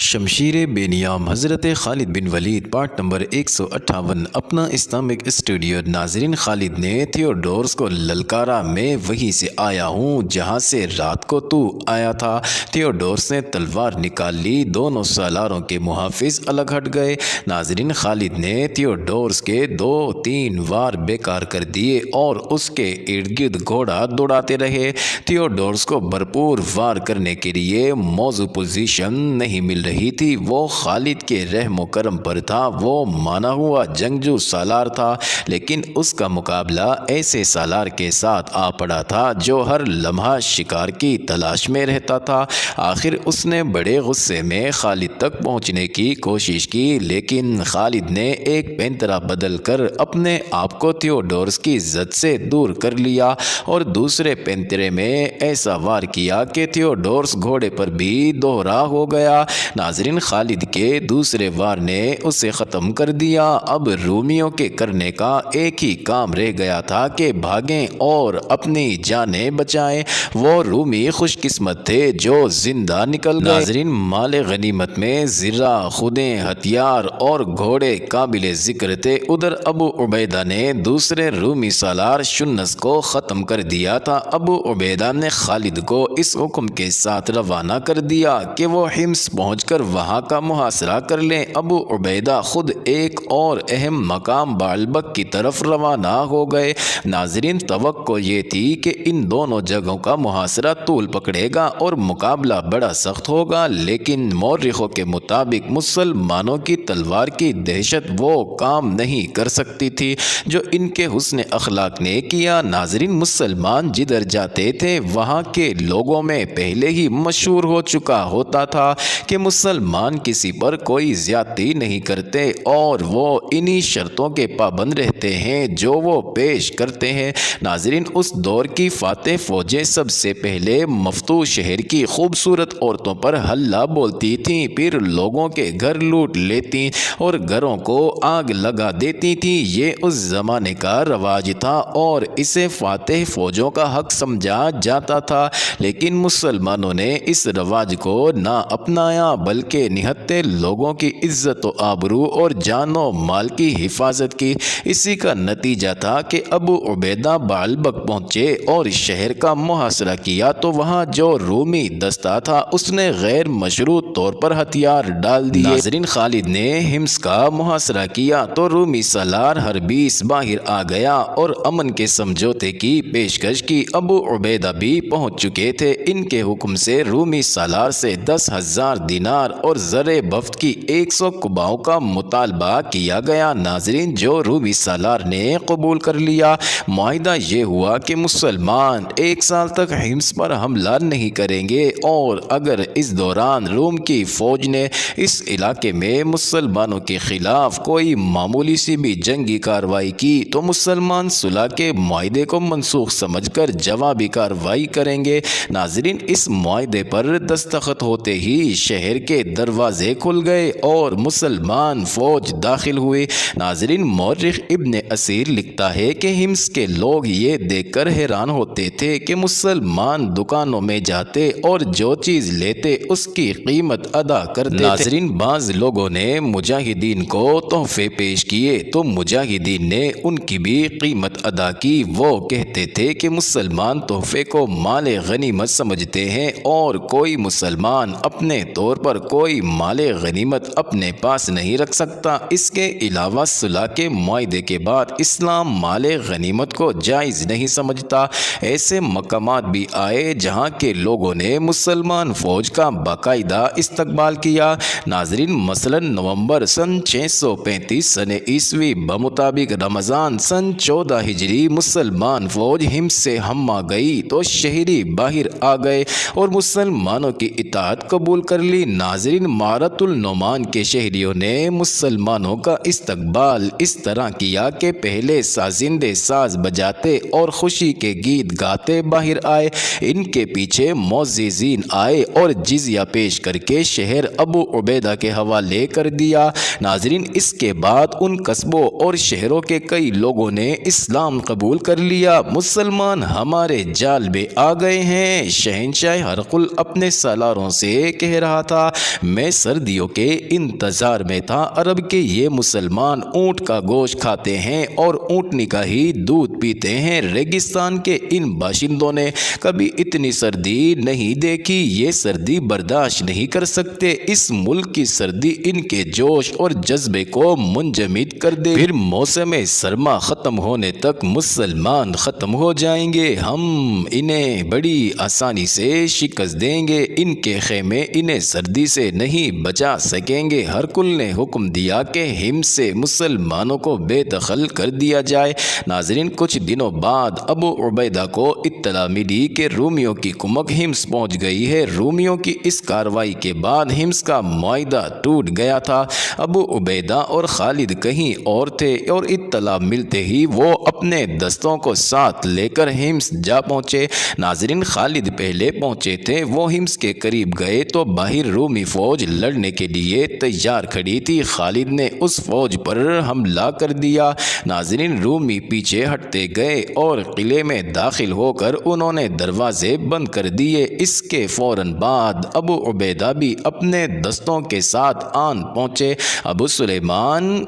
شمشیر بے نیام حضرت خالد بن ولید part number 158 اپنا اسلامک اسٹوڈیو۔ ناظرین، خالد نے تھیوڈورس کو للکارا، میں وہیں سے آیا ہوں جہاں سے رات کو تو آیا تھا۔ تھیوڈورس نے تلوار نکال لی، دونوں سالاروں کے محافظ الگ ہٹ گئے۔ ناظرین، خالد نے تھیوڈورس کے 2-3 وار بیکار کر دیے اور اس کے ارد گرد گھوڑا دوڑاتے رہے۔ تھیوڈورس کو بھرپور وار کرنے کے لیے موزوں پوزیشن نہیں مل رہی تھی۔ وہ خالد کے رحم و کرم پر تھا، وہ مانا ہوا جنگجو سالار تھا، لیکن اس کا مقابلہ ایسے سالار کے ساتھ آ پڑا تھا جو ہر لمحہ شکار کی تلاش میں رہتا تھا۔ آخر اس نے بڑے غصے میں خالد تک پہنچنے کی کوشش کی، لیکن خالد نے ایک پینترا بدل کر اپنے آپ کو تھیوڈورس کی زد سے دور کر لیا اور دوسرے پینترے میں ایسا وار کیا کہ تھیوڈورس گھوڑے پر بھی دوہرا ہو گیا۔ ناظرین، خالد کے دوسرے وار نے اسے ختم کر دیا۔ اب رومیوں کے کرنے کا ایک ہی کام رہ گیا تھا کہ بھاگیں اور اپنی جانیں بچائیں۔ وہ رومی خوش قسمت تھے جو زندہ نکل گئے۔ ناظرین، مال غنیمت میں زرہ، خودیں، ہتھیار اور گھوڑے قابل ذکر تھے۔ ادھر ابو عبیدہ نے دوسرے رومی سالار شنس کو ختم کر دیا تھا۔ ابو عبیدہ نے خالد کو اس حکم کے ساتھ روانہ کر دیا کہ وہ حمص پہنچ کر وہاں کا محاصرہ کر لیں۔ ابو عبیدہ خود ایک اور اہم مقام بعلبک کی طرف روانہ ہو گئے۔ ناظرین، توقع یہ تھی کہ ان دونوں جگہوں کا محاصرہ طول پکڑے گا اور مقابلہ بڑا سخت ہوگا، لیکن مورخوں کے مطابق مسلمانوں کی تلوار کی دہشت وہ کام نہیں کر سکتی تھی جو ان کے حسن اخلاق نے کیا۔ ناظرین، مسلمان جدھر جاتے تھے وہاں کے لوگوں میں پہلے ہی مشہور ہو چکا ہوتا تھا کہ مسلمان کسی پر کوئی زیادتی نہیں کرتے اور وہ انہی شرطوں کے پابند رہتے ہیں جو وہ پیش کرتے ہیں۔ ناظرین، اس دور کی فاتح فوجیں سب سے پہلے مفتوح شہر کی خوبصورت عورتوں پر ہلہ بولتی تھیں، پھر لوگوں کے گھر لوٹ لیتی اور گھروں کو آگ لگا دیتی تھیں۔ یہ اس زمانے کا رواج تھا اور اسے فاتح فوجوں کا حق سمجھا جاتا تھا، لیکن مسلمانوں نے اس رواج کو نہ اپنایا بلکہ نہتے لوگوں کی عزت و آبرو اور جان و مال کی حفاظت کی۔ اسی کا نتیجہ تھا کہ ابو عبیدہ بعلبک پہنچے اور شہر کا محاصرہ کیا تو وہاں جو رومی دستہ تھا اس نے غیر مشروط طور پر ہتھیار ڈال دیے۔ ناظرین، خالد نے حمص کا محاصرہ کیا تو رومی سالار ہربیس باہر آ گیا اور امن کے سمجھوتے کی پیشکش کی۔ ابو عبیدہ بھی پہنچ چکے تھے۔ ان کے حکم سے رومی سالار سے 10,000 دینار اور زر بفت کی 100 قباؤں کا مطالبہ کیا گیا۔ ناظرین، جو رومی سالار نے قبول کر لیا۔ معاہدہ یہ ہوا کہ مسلمان 1 سال تک حمص پر حملہ نہیں کریں گے اور اگر اس دوران روم کی فوج نے اس علاقے میں مسلمانوں کے خلاف کوئی معمولی سی بھی جنگی کارروائی کی تو مسلمان صلح کے معاہدے کو منسوخ سمجھ کر جوابی کارروائی کریں گے۔ ناظرین، اس معاہدے پر دستخط ہوتے ہی شہر کے دروازے کھل گئے اور مسلمان فوج داخل ہوئی۔ ناظرین، مورخ ابن اسیر لکھتا ہے کہ حمص کے لوگ یہ دیکھ کر حیران ہوتے تھے کہ مسلمان دکانوں میں جاتے اور جو چیز لیتے اس کی قیمت ادا کرتے تھے۔ ناظرین، بعض لوگوں نے مجاہدین کو تحفے پیش کیے تو مجاہدین نے ان کی بھی قیمت ادا کی۔ وہ کہتے تھے کہ مسلمان تحفے کو مال غنیمت سمجھتے ہیں اور کوئی مسلمان اپنے طور پر کوئی مال غنیمت اپنے پاس نہیں رکھ سکتا۔ اس کے علاوہ صلح کے معاہدے کے بعد اسلام مال غنیمت کو جائز نہیں سمجھتا۔ ایسے مقامات بھی آئے جہاں کے لوگوں نے مسلمان فوج کا باقاعدہ استقبال کیا۔ ناظرین، مثلا نومبر سن 635 سن عیسوی بمطابق رمضان سن 14 ہجری مسلمان فوج حمص سے ہما گئی تو شہری باہر آ گئے اور مسلمانوں کی اطاعت قبول کر لی۔ ناظرین، مارت النعمان کے شہریوں نے مسلمانوں کا استقبال اس طرح کیا کہ پہلے سازندے ساز بجاتے اور خوشی کے گیت گاتے باہر آئے۔ ان کے پیچھے معززین آئے اور جزیہ پیش کر کے شہر ابو عبیدہ کے حوالے کر دیا۔ ناظرین، اس کے بعد ان قصبوں اور شہروں کے کئی لوگوں نے اسلام قبول کر لیا۔ مسلمان ہمارے جال میں آ گئے ہیں۔ شہنشاہ ہرقل اپنے سالاروں سے کہہ رہا تھا میں سردیوں کے انتظار میں تھا۔ عرب کے یہ مسلمان اونٹ کا گوشت کھاتے ہیں اور اونٹنی کا ہی دودھ پیتے ہیں۔ ریگستان کے ان باشندوں نے کبھی اتنی سردی نہیں دیکھی، یہ سردی برداشت نہیں کر سکتے۔ اس ملک کی سردی ان کے جوش اور جذبے کو منجمد کر دے، پھر موسم سرما ختم ہونے تک مسلمان ختم ہو جائیں گے، ہم انہیں بڑی آسانی سے شکست دیں گے، ان کے خیمے انہیں سردی سے نہیں بچا سکیں گے۔ ہرقل نے حکم دیا کہ ہمس سے مسلمانوں کو بے دخل کر دیا جائے۔ ناظرین، کچھ دنوں بعد ابو عبیدہ کو اطلاع ملی کہ رومیوں کی کمک ہمس پہنچ گئی ہے۔ رومیوں کی اس کارروائی کے بعد ہمس کا معاہدہ ٹوٹ گیا تھا۔ ابو عبیدہ اور خالد کہیں اور تھے اور اطلاع ملتے ہی وہ اپنے دستوں کو ساتھ لے کر ہمس جا پہنچے۔ ناظرین، خالد پہلے پہنچے تھے۔ وہ ہمس کے قریب گئے تو باہر رومی فوج لڑنے کے لیے تیار کھڑی تھی۔ خالد نے اس فوج پر حملہ کر دیا۔ ناظرین، رومی پیچھے ہٹتے گئے اور قلعے میں داخل ہو کر انہوں نے دروازے بند کر دیے۔ اس کے فوراً بعد ابو عبیدہ بھی اپنے دستوں کے ساتھ آن پہنچے۔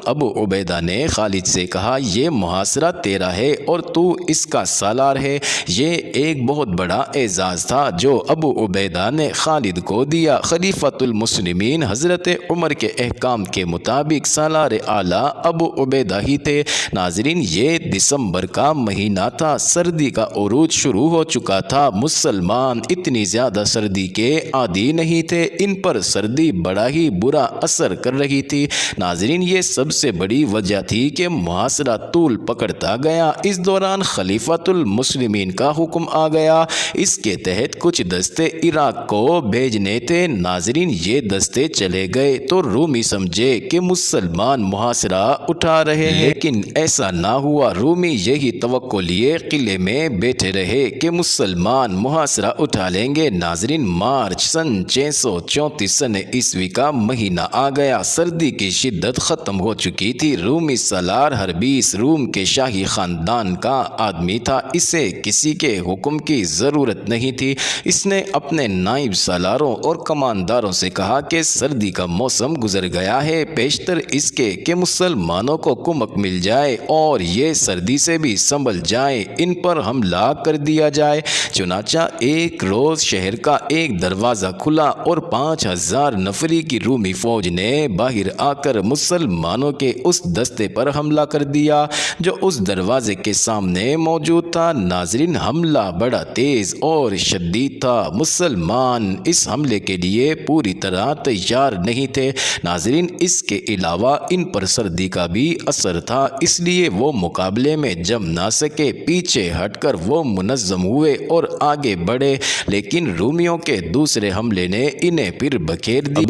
ابو عبیدہ نے خالد سے کہا، یہ محاصرہ تیرا ہے اور تو اس کا سالار ہے۔ یہ ایک بہت بڑا اعزاز تھا جو ابو عبیدہ نے خالد کو دیا۔ خلیفۃ المسلمین حضرت عمر کے احکام کے مطابق سالار اعلیٰ ابو عبیدہ ہی تھے۔ ناظرین، یہ دسمبر کا مہینہ تھا، سردی کا عروج شروع ہو چکا تھا۔ مسلمان اتنی زیادہ سردی کے عادی نہیں تھے، ان پر سردی بڑا ہی برا اثر کر رہی تھی۔ ناظرین، یہ سب سے بڑی وجہ تھی کہ محاصرہ طول پکڑتا گیا۔ اس دوران خلیفۃ المسلمین کا حکم آ گیا، اس کے تحت کچھ دستے عراق کو بھیجنے تھے۔ ناظرین، یہ دستے چلے گئے تو رومی سمجھے کہ مسلمان محاصرہ اٹھا رہے ہیں، لیکن ایسا نہ ہوا۔ رومی یہی توقع لیے قلعے میں بیٹھے رہے کہ مسلمان محاصرہ اٹھا لیں گے۔ ناظرین، مارچ سن 634 سن عیسوی کا مہینہ آ گیا۔ سردی کی شدت ختم ہو چکی تھی۔ رومی سالار ہربیس روم کے شاہی خاندان کا آدمی تھا، اسے کسی کے حکم کی ضرورت نہیں تھی۔ اس نے اپنے نائب سالاروں اور کمانداروں سے کہا کہ سردی کا موسم گزر گیا ہے، بیشتر اس کے کہ مسلمانوں کو کمک مل جائے اور یہ سردی سے بھی سنبھل جائیں، ان پر حملہ کر دیا جائے۔ چنانچہ ایک روز شہر کا ایک دروازہ کھلا اور 5000 نفری کی رومی فوج نے باہر آ کر مسلمانوں کے اس دستے پر حملہ کر دیا جو اس دروازے کے سامنے موجود تھا۔ ناظرین، حملہ بڑا تیز اور شدید تھا، مسلمان اس حملے کے لیے پوری طرح تیار نہیں تھے۔ ناظرین، اس کے علاوہ ان پر سردی کا بھی اثر تھا، اس لیے وہ مقابلے میں جم نہ سکے۔ پیچھے ہٹ کر وہ منظم ہوئے اور آگے بڑھے، لیکن رومیوں کے دوسرے حملے نے انہیں پھر بکھیر دی۔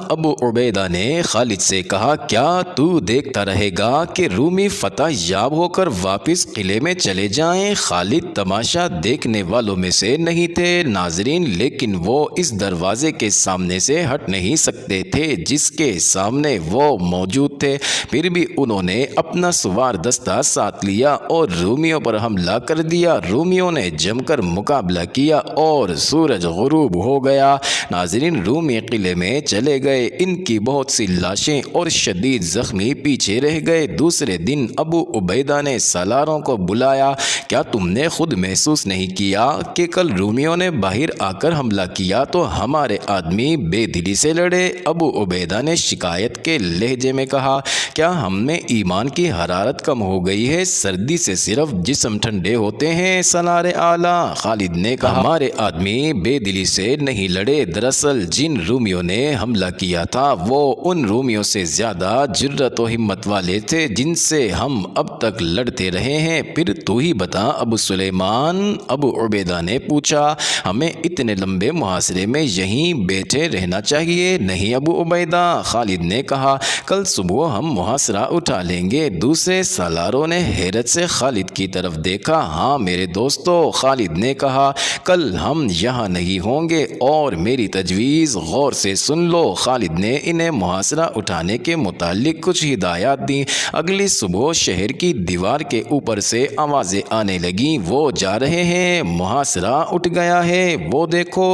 ابو عبیدہ نے خالد سے کہا، کیا تو دیکھتا رہے گا کہ رومی فتح یاب ہو کر واپس قلعے میں چلے جائیں؟ خالد تماشا دیکھنے والوں میں سے نہیں تھے ناظرین، لیکن وہ اس دروازے کے سامنے سے ہٹ نہیں سکتے تھے جس کے سامنے وہ موجود تھے۔ پھر بھی انہوں نے اپنا سوار دستہ ساتھ لیا اور رومیوں پر حملہ کر دیا۔ رومیوں نے جم کر مقابلہ کیا اور سورج غروب ہو گیا۔ ناظرین، رومی قلعے میں چلے گئے، ان کی بہت سی لاشیں اور شدید زخمی پیچھے رہ گئے۔ دوسرے دن ابو عبیدہ نے سالاروں کو بلایا، کیا تم نے خود محسوس نہیں کیا کہ کل رومیوں نے باہر آ کر حملہ کیا تو ہمارے آدمی بے دلی سے لڑے؟ ابو عبیدہ نے شکایت کے لہجے میں کہا، کیا ہم میں ایمان کی حرارت کم ہو گئی ہے؟ سردی سے صرف جسم ٹھنڈے ہوتے ہیں سالار اعلیٰ۔ خالد نے کہا، ہمارے آدمی بے دلی سے نہیں لڑے، دراصل جن رومیوں نے حملہ کیا تھا وہ ان رومیوں سے زیادہ جرأت و ہمت والے تھے جن سے ہم اب تک لڑتے رہے ہیں۔ پھر تو ہی بتا ابو عبیدہ نے پوچھا، ہمیں اتنے لمبے محاصرے میں یہیں بیٹھے رہنا چاہیے نہیں ابو عبیدہ؟ خالد نے کہا، کل صبح ہم محاصرہ اٹھا لیں گے۔ دوسرے سالاروں نے حیرت سے خالد کی طرف دیکھا۔ ہاں میرے دوستو، خالد نے کہا، کل ہم یہاں نہیں ہوں گے اور میری تجویز غور سے سن لو۔ خالد نے انہیں محاصرہ اٹھانے کے متعلق کچھ ہدایات دیں۔ اگلی صبح شہر کی دیوار کے اوپر سے آوازیں آنے لگیں، وہ جا رہے ہیں، محاصرہ اٹھ گیا ہے، وہ دیکھو۔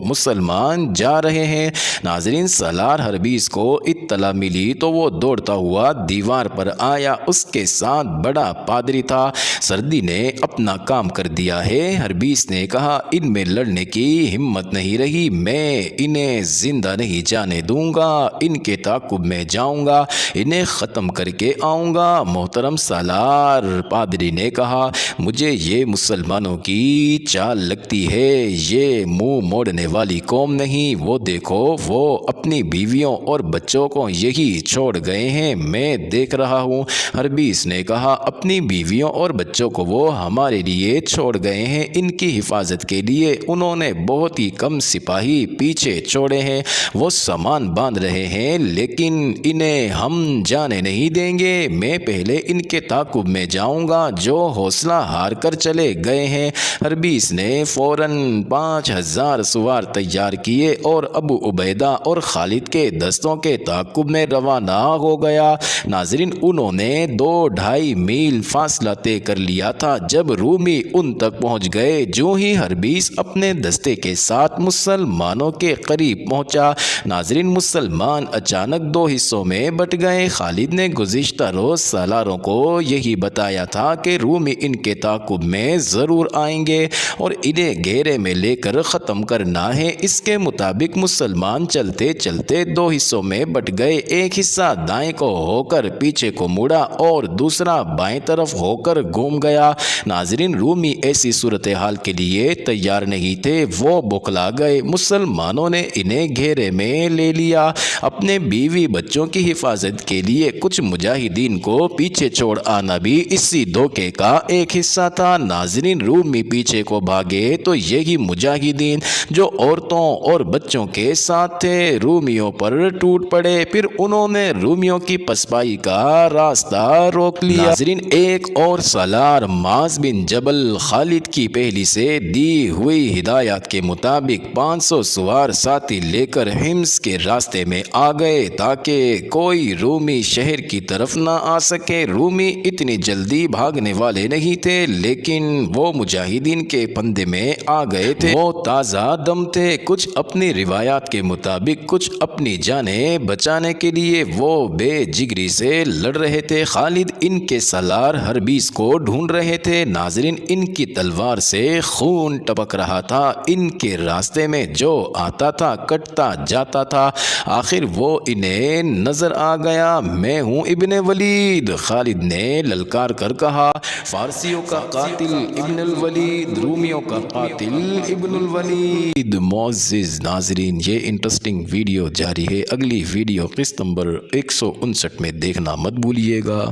مسلمان مسلمان جا رہے ہیں۔ ناظرین، سالار حربیس کو اطلاع ملی تو وہ دوڑتا ہوا دیوار پر آیا۔ اس کے ساتھ بڑا پادری تھا۔ سردی نے اپنا کام کر دیا ہے۔ حربیس نے کہا، ان میں لڑنے کی ہمت نہیں رہی، میں انہیں زندہ نہیں جانے دوں گا، ان کے تعاقب میں جاؤں گا، انہیں ختم کر کے آؤں گا۔ محترم سالار، پادری نے کہا، مجھے یہ مسلمانوں کی چال لگتی ہے، یہ منہ موڑنے والی قوم نہیں۔ وہ دیکھو، وہ اپنی بیویوں اور بچوں کو یہی چھوڑ گئے ہیں، میں دیکھ رہا ہوں۔ حربیس نے کہا، اپنی بیویوں اور بچوں کو وہ ہمارے لیے چھوڑ گئے ہیں، ان کی حفاظت کے لیے انہوں نے بہت ہی کم سپاہی پیچھے چھوڑے ہیں، وہ سامان باندھ رہے ہیں، لیکن انہیں ہم جانے نہیں دیں گے، میں پہلے ان کے تعاقب میں جاؤں گا جو حوصلہ ہار کر چلے گئے ہیں۔ حربیس نے فوراً 5000 سوار تیار کیے اور ابو عبیدہ اور خالد کے دستوں کے تعاقب میں روانہ ہو گیا۔ ناظرین، انہوں نے 2-2.5 میل فاصلہ طے کر لیا تھا جب رومی ان تک پہنچ گئے۔ جو ہی حربیس اپنے دستے کے ساتھ مسلمانوں کے قریب پہنچا، ناظرین، مسلمان اچانک 2 حصوں میں بٹ گئے۔ خالد نے گزشتہ روز سالاروں کو یہی بتایا تھا کہ رومی ان کے تعاقب میں ضرور آئیں گے اور انہیں گھیرے میں لے کر ختم کرنا ہے۔ اس کے مطابق مسلمان چلتے چلتے 2 حصوں میں بٹ گئے۔ ایک حصہ دائیں کو ہو کر پیچھے کو مڑا اور دوسرا بائیں طرف ہو کر گھوم گیا۔ ناظرین، رومی ایسی صورتحال کے لیے تیار نہیں تھے، وہ بوکھلا گئے۔ مسلمانوں نے انہیں گھیرے میں لے لیا۔ اپنے بیوی بچوں کی حفاظت کے لیے کچھ مجاہدین کو پیچھے چھوڑ آنا بھی اسی دھوکے کا ایک حصہ تھا۔ ناظرین، رومی پیچھے کو بھاگے تو یہی مجاہدین جو عورتوں اور بچوں کے ساتھ تھے رومیوں پر ٹوٹ پڑے، پھر انہوں نے رومیوں کی پسپائی کا راستہ روک لیا۔ ناظرین، ایک اور سالار معاذ بن جبل خالد کی پہلی سے دی ہوئی ہدایات کے مطابق 500 سوار ساتھی لے کر حمص کے راستے میں آ گئے تاکہ کوئی رومی شہر کی طرف نہ آ سکے۔ رومی اتنی جلدی بھاگنے والے نہیں تھے، لیکن وہ مجاہدین کے پندے میں آ گئے تھے۔ وہ تازہ دم تھے، کچھ اپنی روایات کے مطابق، کچھ اپنی جانیں بچانے کے لیے وہ بے جگری سے لڑ رہے تھے۔ خالد ان کے سالار حربیس کو ڈھونڈ رہے تھے۔ ناظرین، ان کی تلوار سے خون ٹپک رہا تھا، ان کے راستے میں جو آتا تھا کٹتا جاتا تھا۔ آخر وہ انہیں نظر آ گیا۔ میں ہوں ابن ولید، خالد نے للکار کر کہا۔ فارسیوں کا قاتل ابن الولید، رومیوں کا قاتل ابن الولید۔ معزز ناظرین، یہ انٹرسٹنگ ویڈیو جاری ہے، اگلی ویڈیو قسط نمبر 159 میں دیکھنا مت بھولیے گا۔